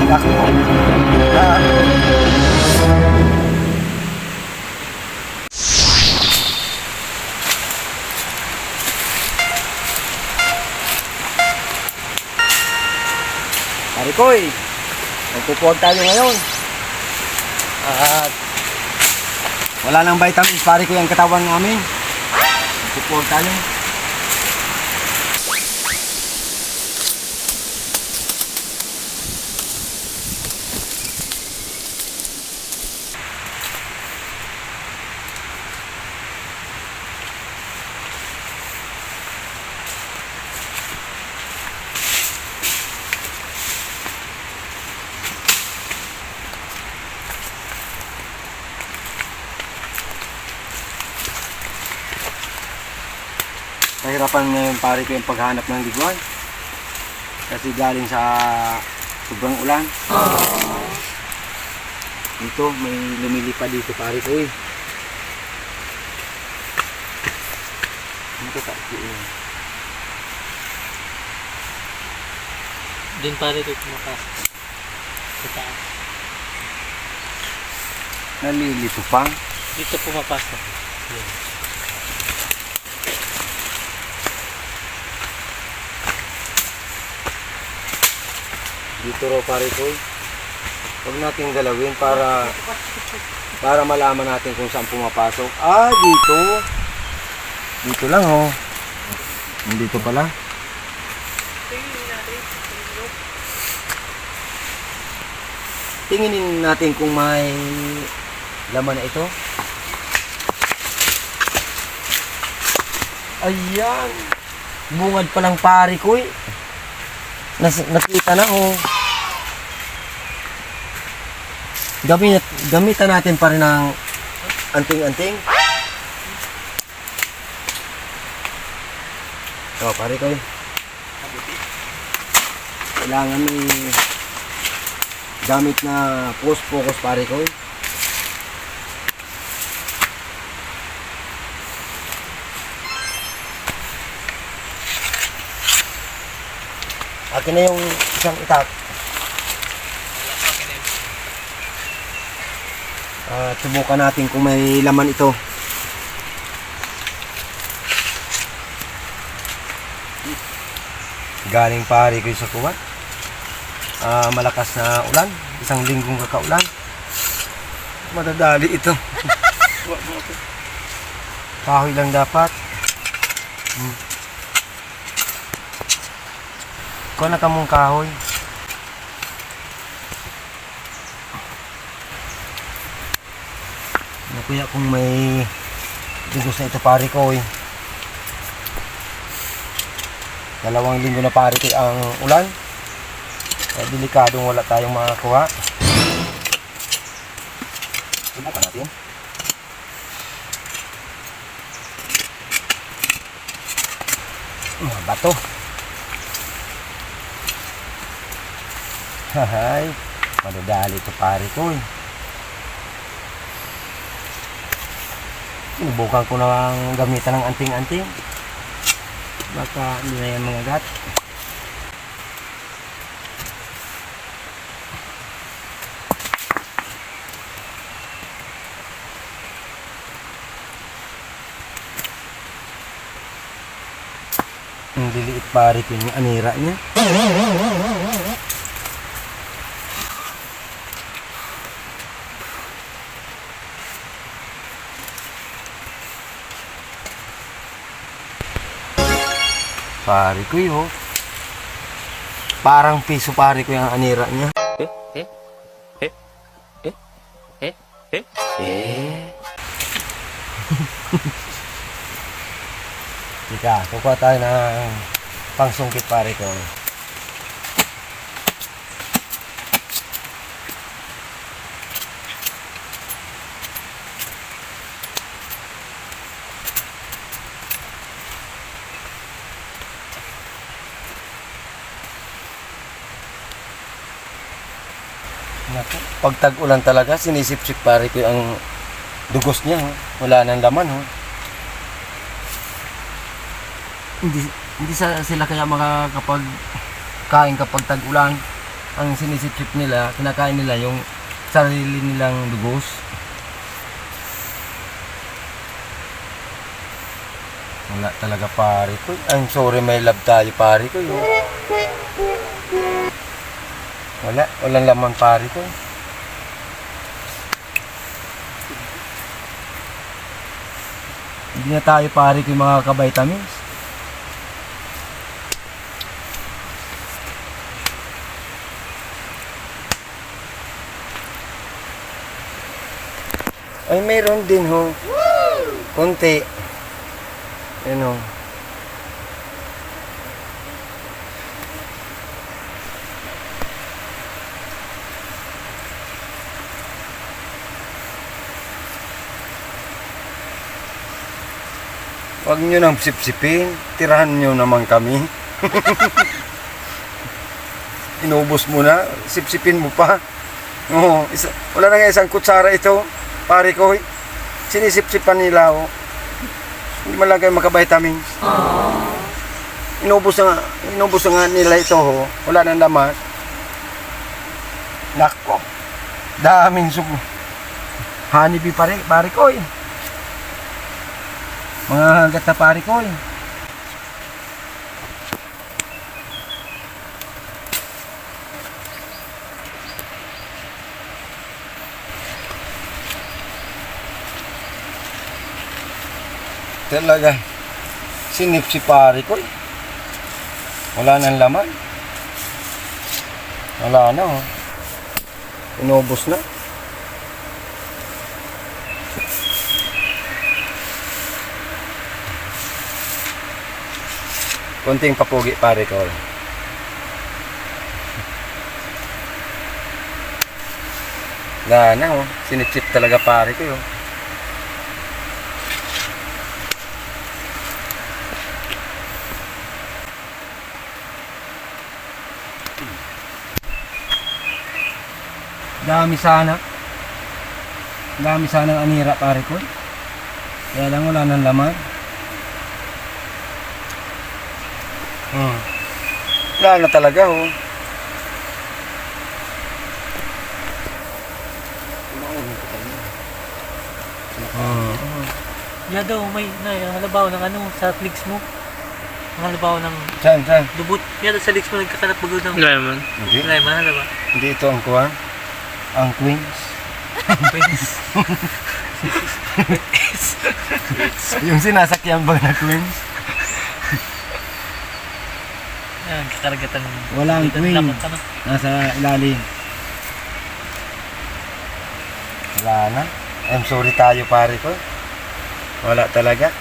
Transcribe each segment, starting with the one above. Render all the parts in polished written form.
Parikoy, magpupuwag tayo ngayon. At wala nang vitamins, Parikoy, ang katawan namin. Magpupuwag tayo. Mahirapan ngayon, Parikoy, yung paghanap ng liguan kasi galing sa sobrang ulan. Dito may lumilipad dito, Parikoy. Ito din Parikoy kumapasok sa taas. Nalilito pa. Dito pumapasok. Yan. Dito raw, Parikoy. Huwag natin galawin para malaman natin kung saan pumapasok. Ah, dito. Dito lang, oh. Dito pala. Tinginin natin kung may laman na ito. Ayan. Bungad palang, Parikoy. Nakita na, oh. Gamitan natin pa rin ng anting-anting. O, Parikoy. Kailangan may gamit na focus, Parikoy. Akin na yung isang itak. Subukan natin kung may laman ito. Galing, Parikoy, sa kuwan. Malakas na ulan. Isang linggong kakaulan. Madadali ito. Kahoy lang dapat. Kung na kamong kahoy. Kuya, kung may dugos na ito, Parikoy. 2 linggo na, Parikoy, ang ulan. Kaya delikadong wala tayong makakuha. Subukan natin. Bato. Hahay, madadali ito, Parikoy. Sinubukan ko na ang gamitan ng anting-anting. Baka hindi na yan mga gat. Ang liliit, Parikoy, yung anira niya. Parikoy, oh. Parang piso, Parikoy, ang anira niya. Ika, kukuha tayo ng pangsungkit, Parikoy. Pag tag-ulan talaga, sinisip-sip, Parikoy, ang dugos niya. Wala nang laman. Hindi sila kaya makakapag kain kapag tag-ulan. ang sinisip-sip nila, kinakain nila yung sarili nilang dugos. Wala talaga pare ko. I'm sorry, may love tayo pare ko. Walang laman pare ko. Hindi na tayo pare ko yung mga ka-vitamins. Ay, mayroon din ho. Konti. Ano? Huwag nyo nang sipsipin. Tirahan nyo naman kami. Inubos mo na. Sipsipin mo pa. Oo, wala na nga isang kutsara ito. Pare ko, sinisip-sipan nila. Oh. Hindi malagay makavitamins. Inubos na nga nila ito. Oh. Wala nang laman. Nako. Daming sugo. Honeybee pare ko. Mga hagat na pare ko. Talaga. Sinip si pare ko. Wala nang laman. Wala na. Oh. Inubos na. Konting papugi pare ko. Wala na. Oh. Sinip-sip talaga pare ko. Oh. Dami sana ang anira pare ko. Kaya lang wala nang laman. Wala na talaga oh. Ya daw, may halabaw ng ano sa legs mo. Ang halabaw ng Saan? dubot. Ya daw sa legs mo nagkakanap bagod ng Lemon. lemon, halaba. Hindi ito ang kuha. Ang queens. Yung sinasakyan ba na queens? Yan, kakaragatan. Walang queen. Dapat ano. Nasa ilalim. Wala na. I'm sorry tayo pare ko. Wala talaga.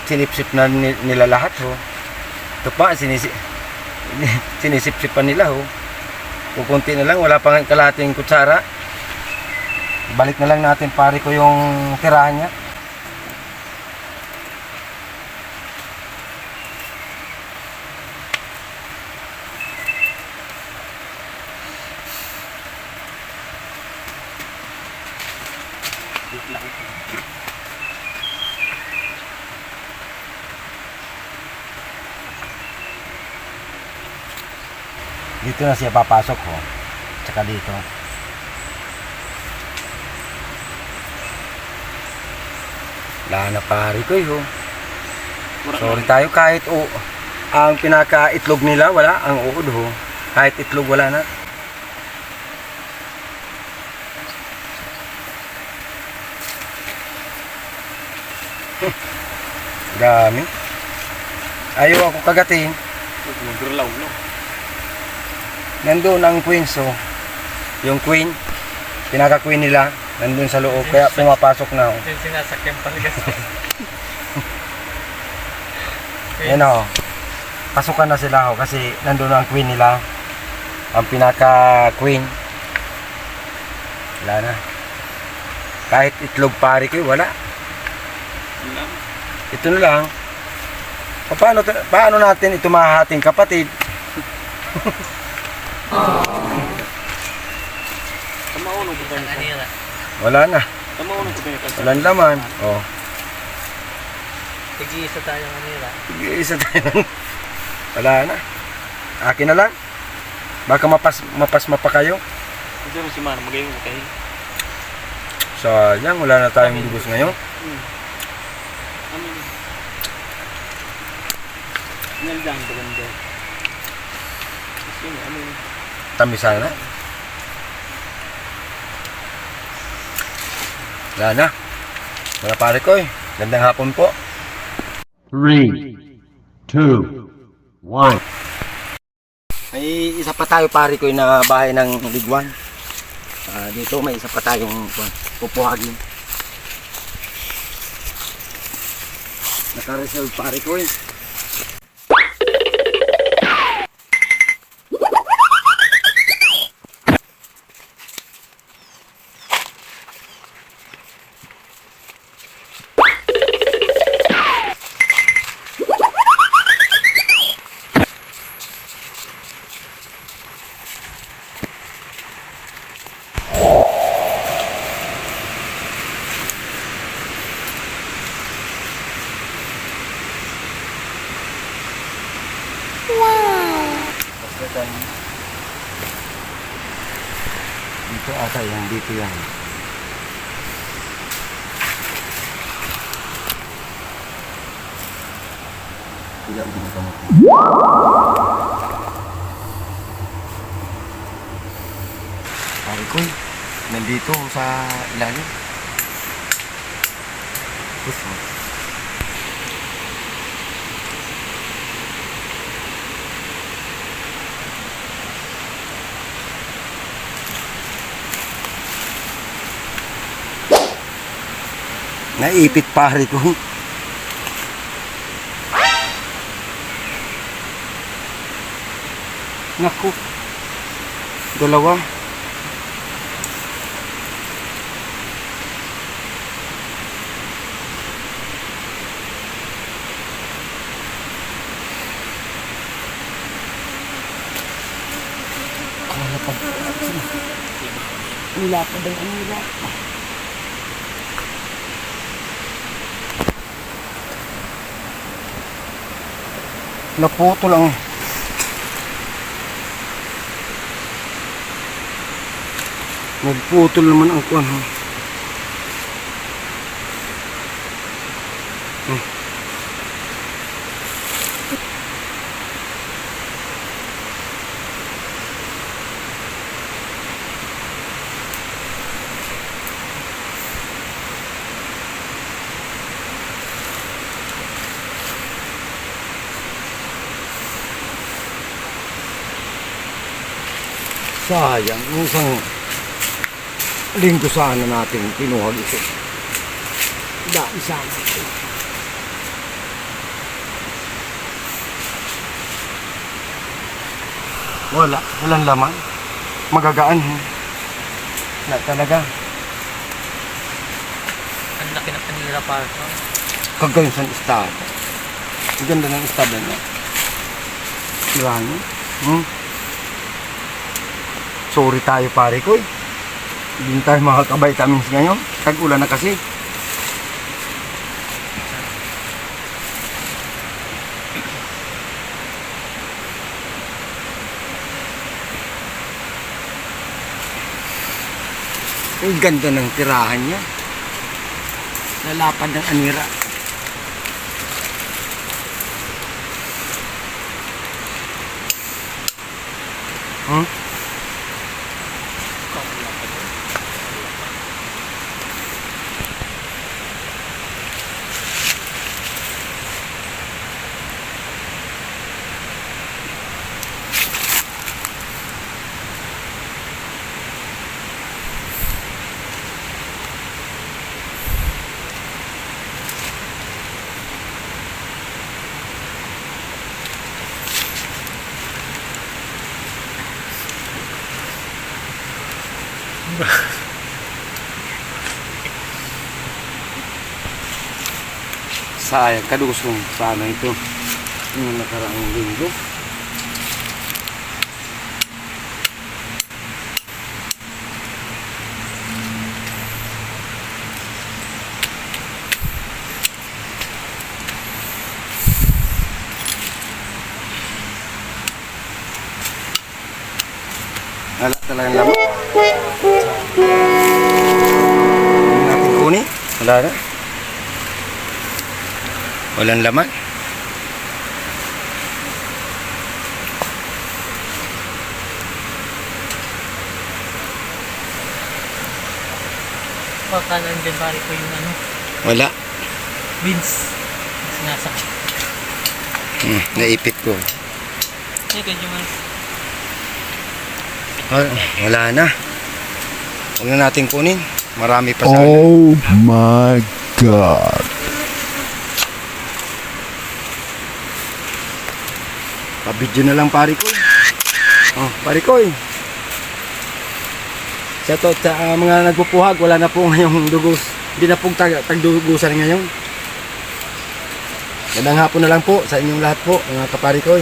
Sinipsip na nila lahat ho. Ito pa, sinisipsip pa nila ho. Kukunti na lang, wala pang kalating kutsara. Balik na lang natin pare ko yung tirahan niya. Dito na siya papasok ho. Tsaka dito. Wala na pare ko ho. Sorry tayo kahit ang pinaka-itlog nila wala. Ang uod ho. Kahit itlog wala na. Dami. Ayaw ako kagating. Nandun ang queen so. Yung queen, pinaka-queen nila, nandun sa loob kaya pumapasok na ako. Yung sinasakyan talaga. Yan o. Pasukan na sila ako kasi nandun ang queen nila. Ang pinaka-queen. Wala na. Kahit itlog pare ko, wala. Ito na lang. Paano natin ito mahahating kapatid? Wala na. Walang laman. Oh. Tig-iisa tayo kanila. Isa tayo. Wala na. Akin na lang. Baka mapasma pa kayo. Hindi mo si Mana magayon na kayo. Sayang, wala na tayong dugos ngayon. Amin. Naldang baganda. Kasi amin. Tamisan na. Wala na. Mga pare ko eh. Gandang hapon po. 3, 2, 1. May isa pa tayo pare ko na bahay ng Ligwan. Dito may isa pa tayong pupuhagin. Naka-reserve pare ko eh. Dito ata yan, dito yan. Tidak begini kamu. Pare ko, nandito sa ilalim. Gusto. Naipit pare ko. Naku. Dalawa. Nilapad ang anila. Naputo lang. Nagputol naman ang kuwan. Sayang, isang linggo sana natin kinuha ito. Dami sana. Walang laman. Magagaan. Wala talaga. Ang laki na panira para sa Kagayon sa estado. Ang ganda ng estado niya. Tirano. Sorry tayo pare ko. Hindi tayo makakavitamins ngayon. Tag-ulan na kasi. Ang ganda ng tirahan niya. Lalapad ng anira. Sayang, kadusong sana ito yung nakaraang linggo. Wala talagang laman. Huwag natin kunin. Wala na. Walang laman. Baka nandyan pare ko yung ano, Wala. beans. Sinasakit. Naipit ko. Ay, ganyan man. Wala na. Huwag na natin kunin. Marami pa sana. Oh my God. Pabidyo na lang pare ko. Oh, pare ko. Sa to, sa mga nagpupuhag, wala na po ngayong dugos. Hindi na pong tagdugusan ngayon. Magandang hapon na lang po sa inyong lahat po, mga kapari ko.